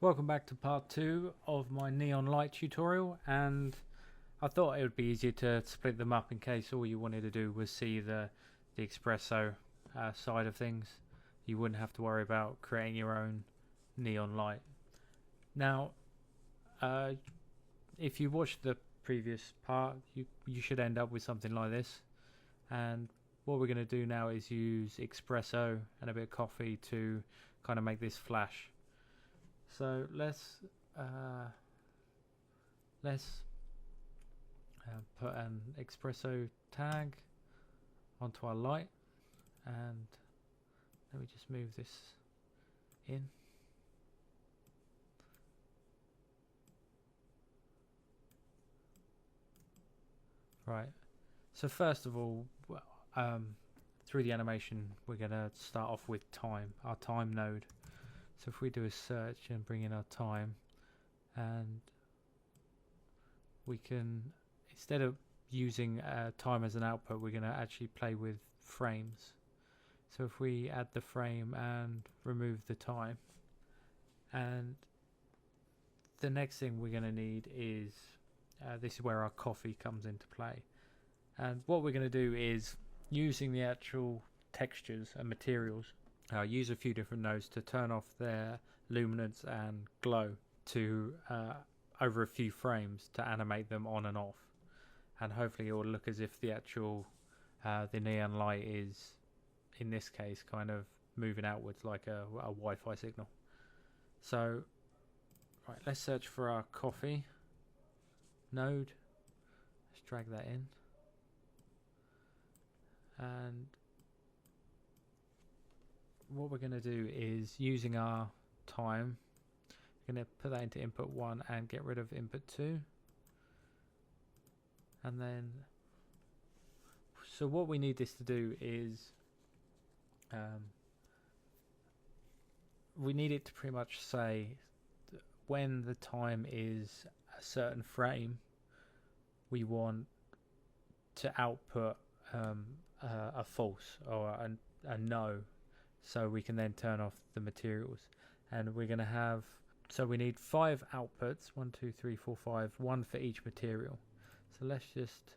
Welcome back to part 2 of my neon light tutorial, and I thought it would be easier to split them up in case all you wanted to do was see the Xpresso side of things. You wouldn't have to worry about creating your own neon light. Now, uh, if you watched the previous part, you should end up with something like this. And what we're going to do now is use Xpresso and a bit of coffee to kind of make this flash. So uh, let's put an Xpresso tag onto our light, and let me just move this in. Right. So first of all, through the animation, we're going to start off with time, our time node. So if we do a search and bring in our time, and we can, instead of using time as an output, we're going to actually play with frames. So if we add the frame and remove the time, and the next thing we're going to need is this is where our coffee comes into play. And what we're going to do is, using the actual textures and materials, use a few different nodes to turn off their luminance and glow to over a few frames to animate them on and off, and hopefully it will look as if the actual the neon light is, in this case, kind of moving outwards like a Wi-Fi signal. So right, let's search for our coffee node. Let's drag that in, and what we're going to do is, using our time, we're going to put that into input 1 and get rid of input 2. And then, so what we need this to do is, we need it to pretty much say when the time is a certain frame, we want to output a false or a no, so we can then turn off the materials. And we're going to have, so we need 5 outputs, 1 2 3 4 5, one for each material. So let's just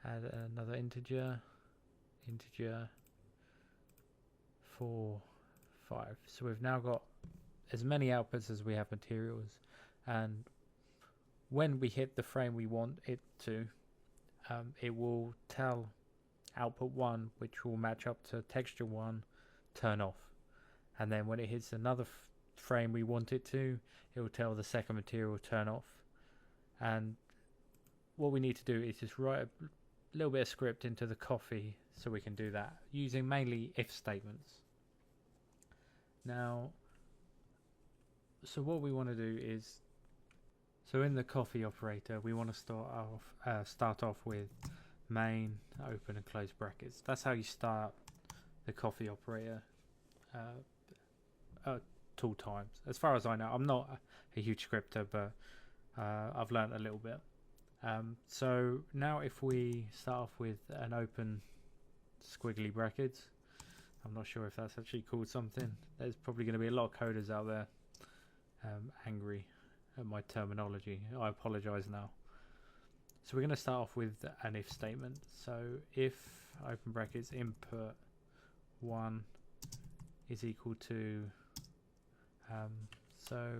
add another integer 4 5. So we've now got as many outputs as we have materials, and when we hit the frame we want it to, it will tell output 1, which will match up to texture 1, turn off. And then when it hits another frame we want it to, it will tell the second material turn off. And what we need to do is just write a little bit of script into the coffee so we can do that, using mainly if statements. Now, so what we want to do is, so in the coffee operator we want to start off with main, open and close brackets. That's how you start the coffee operator tool times. As far as I know, I'm not a huge scripter, but I've learned a little bit. So now if we start off with an open squiggly brackets, I'm not sure if that's actually called something. There's probably going to be a lot of coders out there angry at my terminology. I apologize now. So we're going to start off with an if statement. So if open brackets input 1 is equal to, so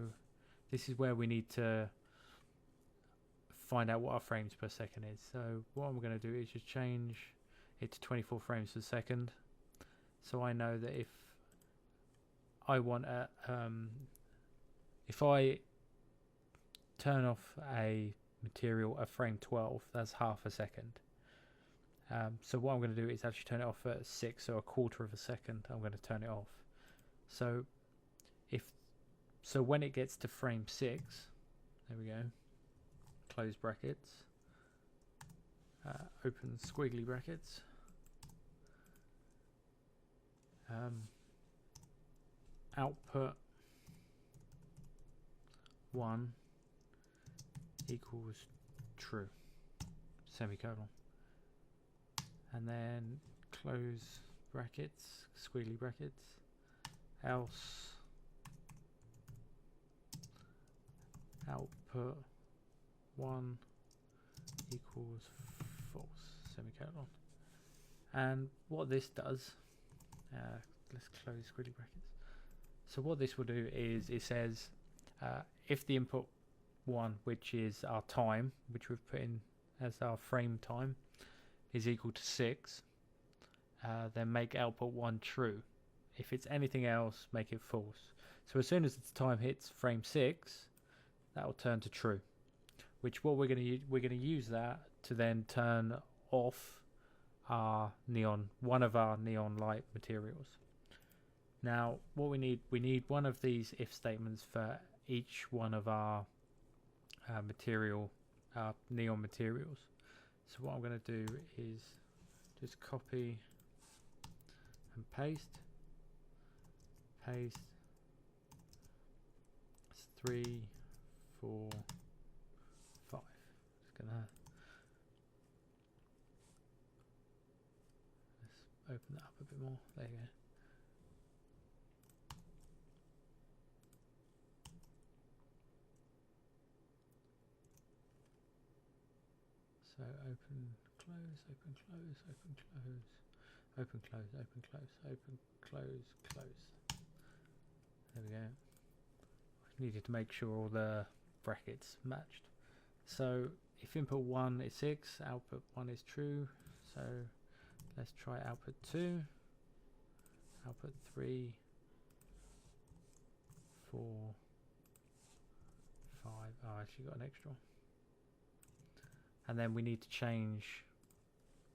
this is where we need to find out what our frames per second is. So what I'm going to do is just change it to 24 frames per second. So I know that if I want if I turn off a material at frame 12, that's half a second. So what I'm going to do is actually turn it off at 6, so a quarter of a second. I'm going to turn it off. So when it gets to frame 6, there we go. Close brackets, open squiggly brackets, output 1 equals true, semicolon, and then close brackets, squiggly brackets, else output 1 equals false, semicolon. And what this does, let's close squiggly brackets. So what this will do is it says if the input 1, which is our time, which we've put in as our frame time, is equal to 6, then make output 1 true. If it's anything else, make it false. So as soon as the time hits frame 6, that will turn to true. Which what we're going to use that to then turn off our one of our neon light materials. Now what we need one of these if statements for each one of our neon materials. So what I'm going to do is just copy and paste. It's 3, 4, 5. Just gonna let's open that up a bit more. There you go. So open, close, open, close, open, close, open, close, open, close, open, close, close. There we go. Needed to make sure all the brackets matched. So if input 1 is 6, output 1 is true. So let's try output 2, output 3, 4, 5. Oh, I actually got an extra one. And then we need to change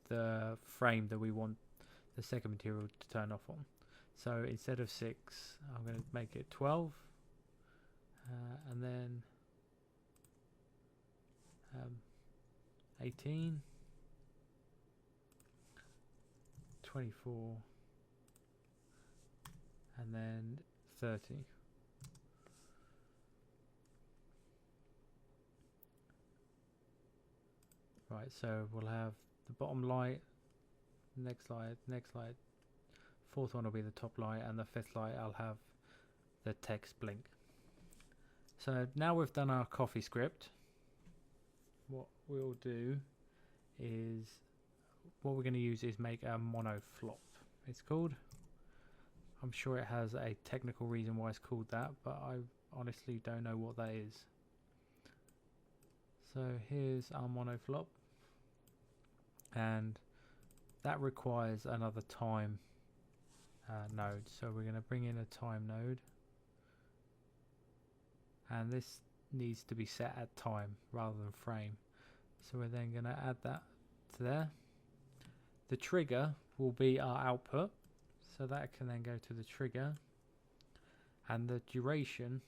the frame that we want the second material to turn off on. So instead of 6, I'm going to make it 12, and then 18, 24, and then 30. Right, so we'll have the bottom light, next light, fourth one will be the top light, and the fifth light I'll have the text blink. So now we've done our coffee script, what we'll do is, what we're going to use is make a monoflop, it's called. I'm sure it has a technical reason why it's called that, but I honestly don't know what that is. So here's our monoflop, and that requires another time node. So we're going to bring in a time node, and this needs to be set at time rather than frame. So we're then going to add that to there. The trigger will be our output, so that can then go to the trigger, and the duration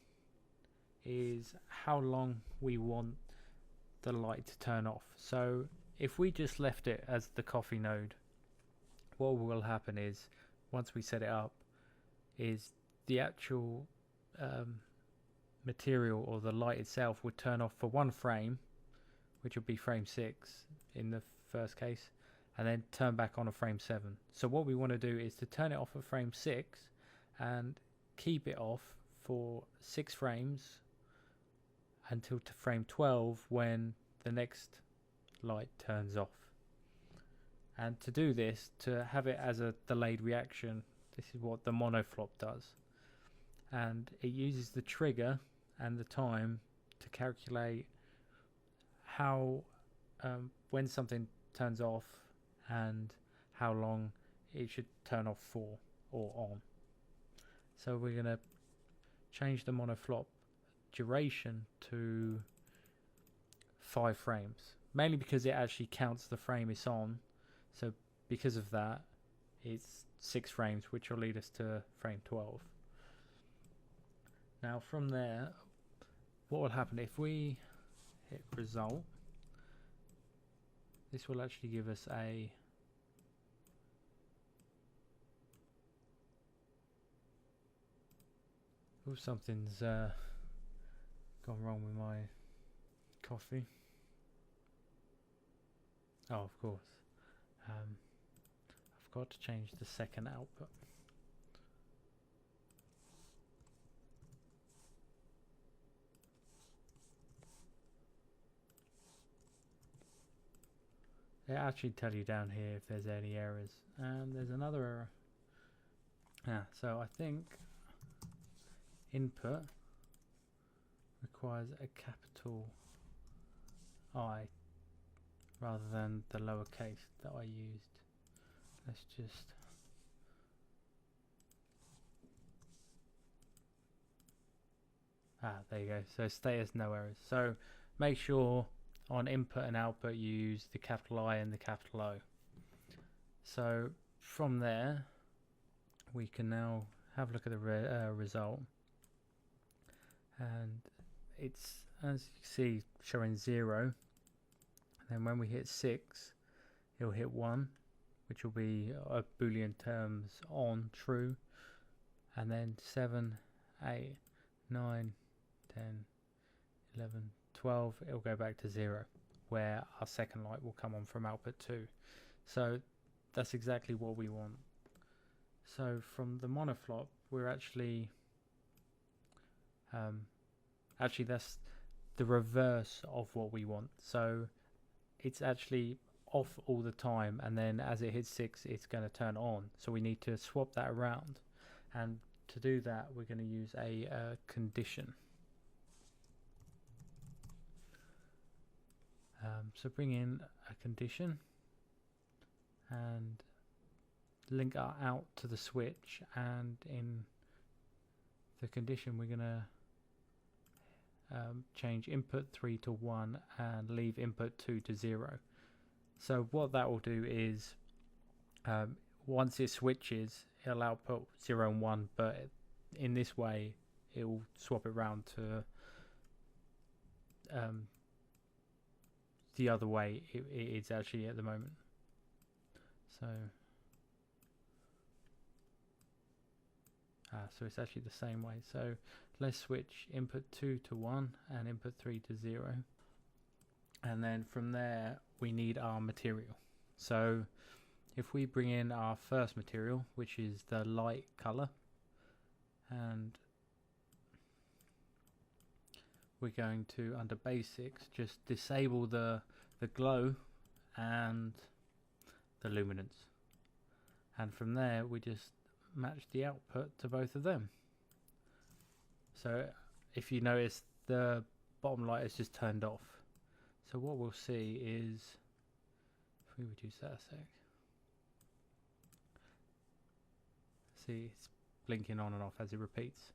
is how long we want the light to turn off. So if we just left it as the coffee node, what will happen is, once we set it up, is the actual material or the light itself would turn off for one frame, which would be frame 6 in the first case, and then turn back on a frame 7. So what we want to do is to turn it off at frame 6 and keep it off for 6 frames until to frame 12 when the next light turns off. And to do this, to have it as a delayed reaction, this is what the monoflop does, and it uses the trigger and the time to calculate how when something turns off and how long it should turn off for or on. So we're going to change the monoflop duration to 5 frames, mainly because it actually counts the frame it's on. So because of that, it's 6 frames, which will lead us to frame 12. Now from there, what will happen if we hit result? This will actually give us a something's gone wrong with my coffee. Oh, of course. I've got to change the second output. It actually tell you down here if there's any errors, and there's another error. So I think input requires a capital I rather than the lowercase that I used. Let's just there you go. So status no errors. So make sure on input and output you use the capital I and the capital O. So from there we can now have a look at the result, and it's, as you can see, showing 0. And then when we hit 6 it'll hit 1, which will be a boolean terms on true, and then 7, 8, 9, 10, 11, 12, it'll go back to 0, where our second light will come on from output 2. So that's exactly what we want. So from the monoflop, we're actually that's the reverse of what we want. So it's actually off all the time, and then as it hits 6 it's going to turn on. So we need to swap that around, and to do that we're going to use a condition. So bring in a condition and link our out to the switch, and in the condition we're going to change input 3 to 1 and leave input 2 to 0. So what that will do is once it switches it'll output 0 and 1, but in this way it will swap it around to the other way it is actually at the moment. So it's actually the same way. So let's switch input 2 to 1 and input 3 to 0, and then from there we need our material. So if we bring in our first material, which is the light color, and we're going to, under basics, just disable the glow and the luminance, and from there we just match the output to both of them. So if you notice, the bottom light is just turned off. So what we'll see is, if we reduce that a sec, see it's blinking on and off as it repeats.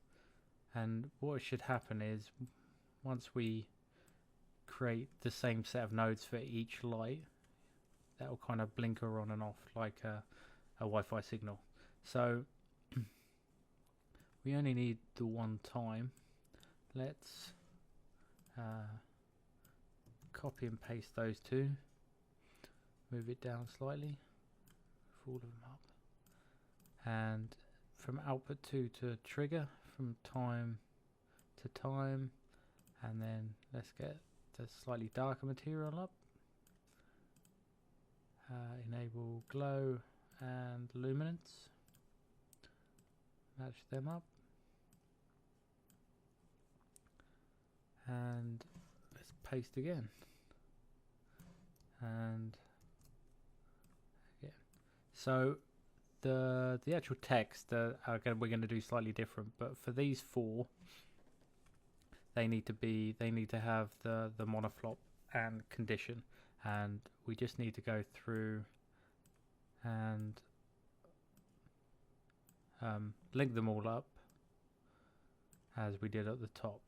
And what should happen is, once we create the same set of nodes for each light, that will kind of blinker on and off like a Wi-Fi signal. So we only need the one time. Let's copy and paste those two, move it down slightly, move all of them up, and from output 2 to trigger, from time to time, and then let's get the slightly darker material up, enable glow and luminance, match them up, and let's paste again, and again. So the actual text we're going to do slightly different, but for these four they need to have the monoflop and condition, and we just need to go through and link them all up as we did at the top.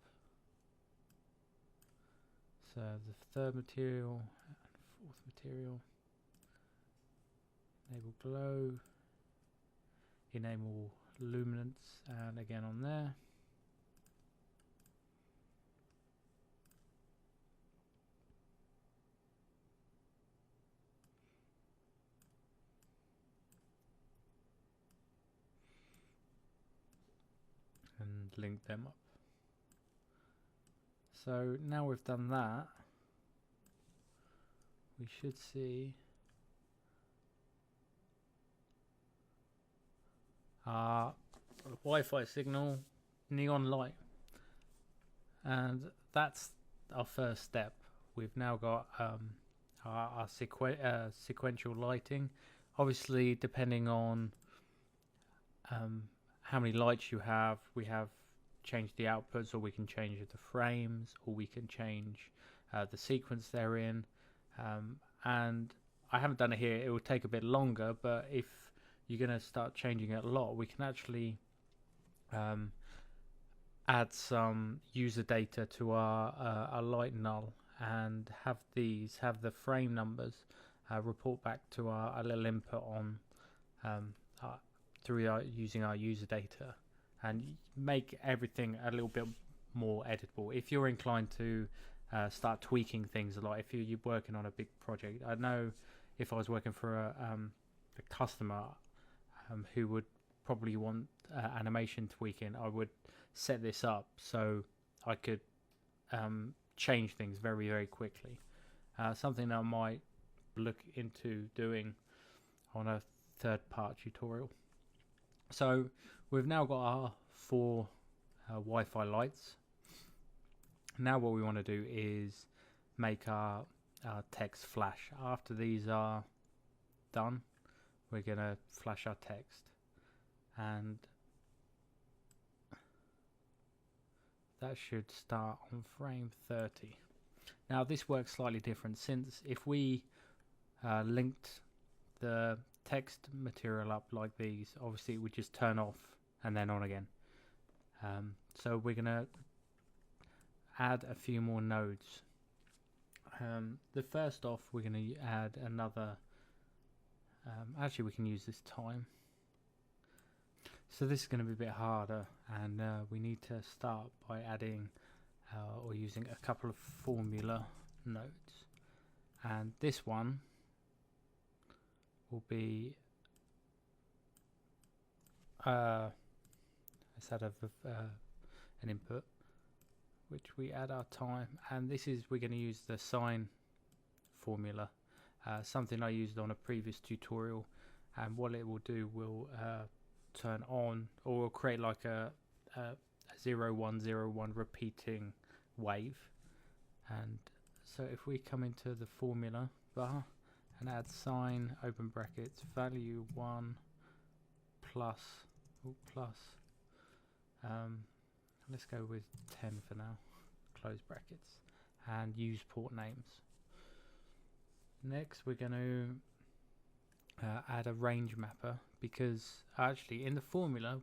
So the third material and fourth material, enable glow, enable luminance, and again on there. And link them up. So now we've done that, we should see our Wi-Fi signal neon light, and that's our first step. We've now got our sequential lighting. Obviously, depending on how many lights you have, we have changed the outputs, or we can change the frames, or we can change the sequence they're in. And I haven't done it here. It will take a bit longer, but if you're going to start changing it a lot, we can actually add some user data to our light null and have the frame numbers report back to our little input on using our user data, and make everything a little bit more editable. If you're inclined to start tweaking things a lot, if you're working on a big project, I know if I was working for a customer who would probably want animation tweaking, I would set this up so I could change things very, very quickly. Something that I might look into doing on a third part tutorial. So we've now got our 4 Wi-Fi lights. Now what we want to do is make our text flash. After these are done, we're going to flash our text, and that should start on frame 30. Now this works slightly different, since if we linked the text material up like these, obviously it would just turn off and then on again. So we're going to add a few more nodes. The first off, we're going to add another, actually we can use this time. So this is going to be a bit harder, and we need to start by adding or using a couple of formula nodes, and this one will be let's add an input, which we add our time, and this is, we're going to use the sine formula, something I used on a previous tutorial, and what it will do will turn on, or will create like a 0101 repeating wave. And so if we come into the formula bar and add sine open brackets value 1 plus let's go with 10 for now, close brackets, and use port names. Next we're going to add a range mapper, because actually in the formula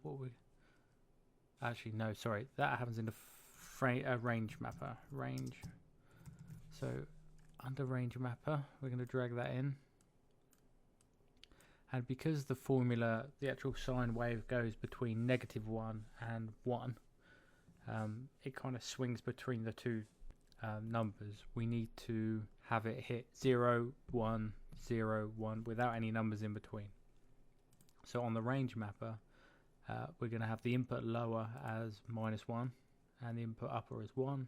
that happens in the range mapper. So under range mapper we're going to drag that in, and because the formula, the actual sine wave goes between -1 and 1, it kind of swings between the two numbers. We need to have it hit 0 1 0 1 without any numbers in between. So on the range mapper, we're going to have the input lower as -1 and the input upper as 1,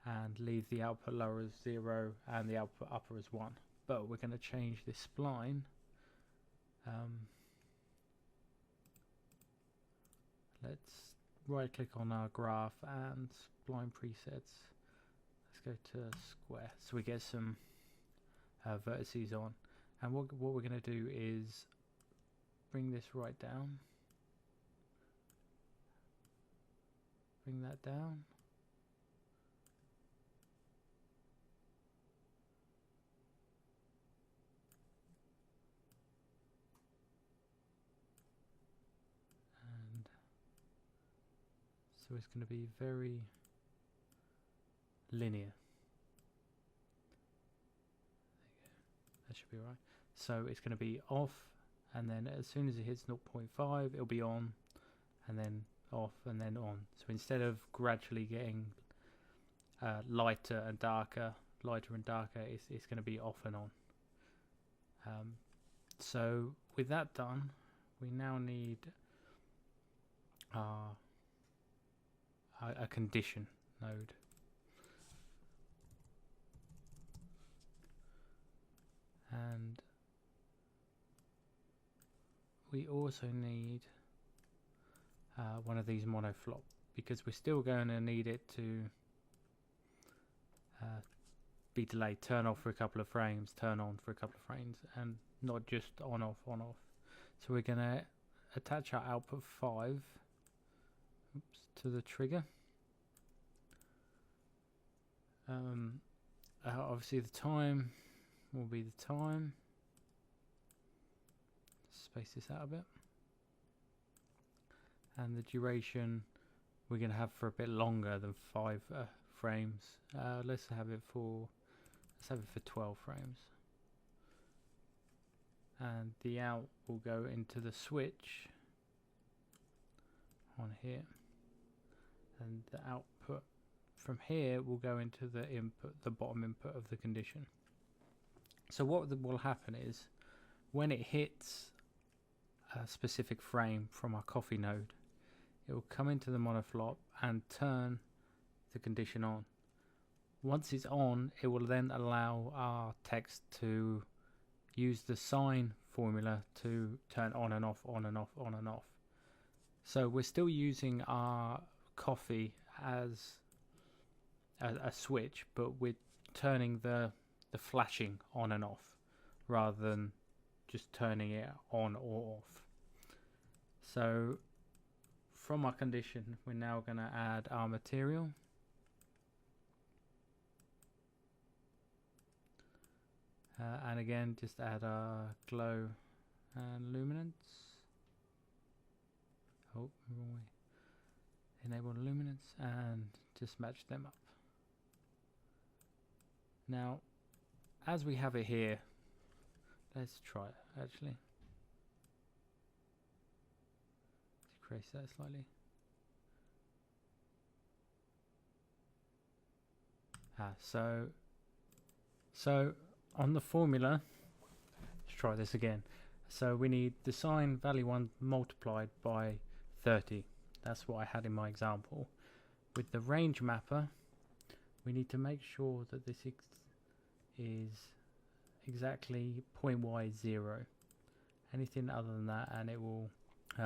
and leave the output lower as 0 and the output upper as 1. But we're going to change this spline. Let's right click on our graph and spline presets. Let's go to square so we get some vertices on, and what we're going to do is bring this right down, bring that down, and so it's going to be very linear. That should be right. So it's going to be off, and then as soon as it hits 0.5 it'll be on, and then off, and then on. So instead of gradually getting lighter and darker, it's going to be off and on. So with that done, we now need a condition node. And we also need one of these monoflop, because we're still going to need it to be delayed, turn off for a couple of frames, turn on for a couple of frames, and not just on off on off. So we're going to attach our output 5 to the trigger. Obviously the time will be the time. Space this out a bit. And the duration we're going to have for a bit longer than 5 frames. Let's have it for 12 frames. And the out will go into the switch on here, and the output from here will go into the input, the bottom input of the condition. So what will happen is, when it hits a specific frame from our coffee node, it will come into the monoflop and turn the condition on. Once it's on, it will then allow our text to use the sine formula to turn on and off, on and off, on and off. So we're still using our coffee as a switch, but we're turning the flashing on and off rather than just turning it on or off. So from our condition, we're now going to add our material. And again, just add our glow and luminance. Oh, wrong way. Enable luminance and just match them up. Now, as we have it here, let's try it actually. Decrease that slightly. So on the formula, let's try this again. So we need the sine value 1 multiplied by 30. That's what I had in my example. With the range mapper, we need to make sure that this is exactly pointwise 0. Anything other than that and it will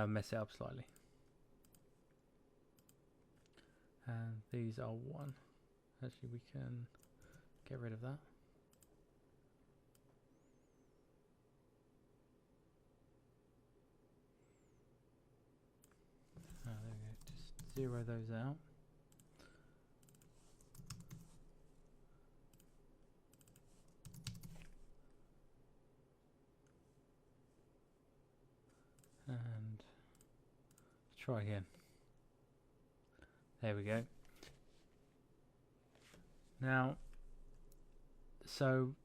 mess it up slightly. And these are 1. Actually, we can get rid of that. There we go. Just 0 those out. And try again. There we go. Now, so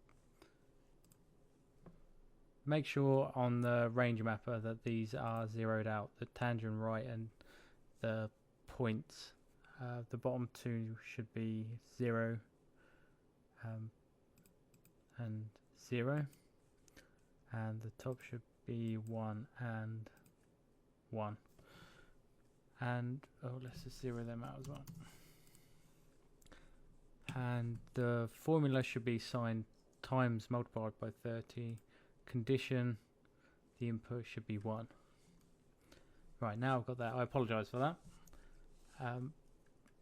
make sure on the range mapper that these are zeroed out, the tangent right and the points. The bottom 2 should be 0 and 0, and the top should be 1 and 1. And let's just 0 them out as well. And the formula should be sine times multiplied by 30. Condition, the input should be 1. Right, now I've got that. I apologize for that.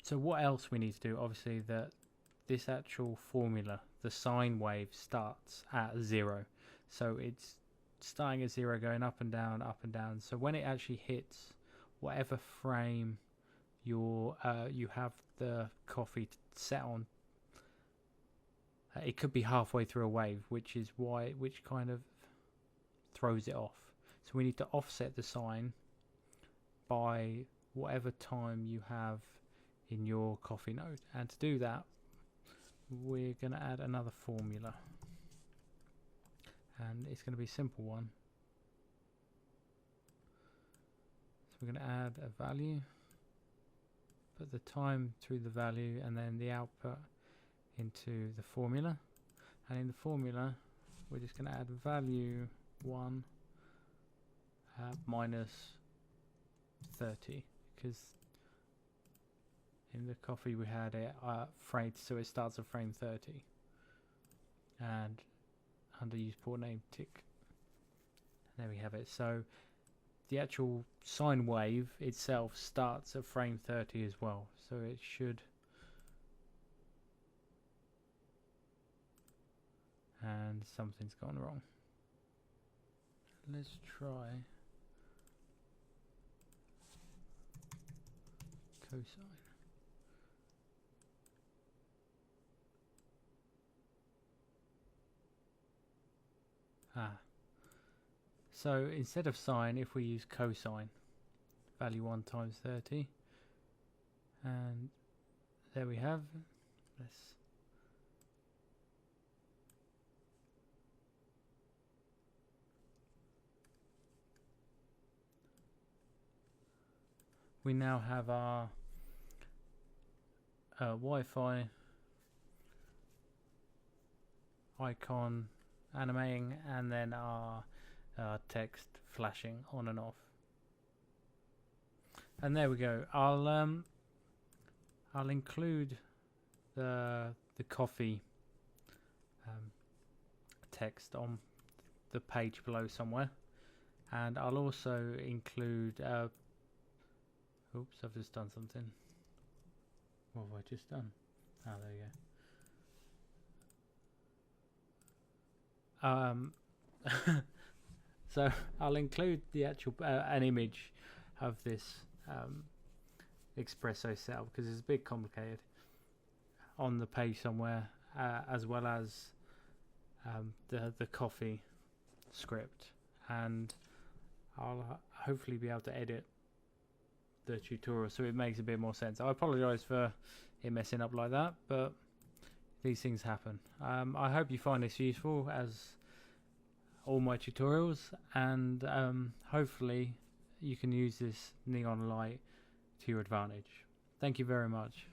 So what else we need to do? Obviously that this actual formula, the sine wave, starts at 0. So it's starting at 0, going up and down, up and down. So when it actually hits whatever frame you have the coffee set on, it could be halfway through a wave, which kind of throws it off. So we need to offset the sine by whatever time you have in your coffee node. And to do that, we're going to add another formula. And it's going to be a simple one. So we're going to add a value, put the time through the value, and then the output into the formula. And in the formula, we're just going to add value 1 minus 30, because in the coffee we had it frame, so it starts at frame 30. And under use port name, tick. There we have it. So the actual sine wave itself starts at frame 30 as well. So it should and something's gone wrong. Let's try cosine. So instead of sine, if we use cosine, value 1 times 30, and there we have. We now have our Wi-Fi icon animating, and then our text flashing on and off. And there we go. I'll include the coffee text on the page below somewhere, and I'll also include oops, I've just done something. What have I just done? Oh, there you go. So I'll include the actual an image of this Xpresso setup, because it's a bit complicated, on the page somewhere, as well as the coffee script, and I'll hopefully be able to edit the tutorial so it makes a bit more sense. I apologize for it messing up like that, but these things happen. I hope you find this useful, as all my tutorials, and hopefully you can use this neon light to your advantage. Thank you very much.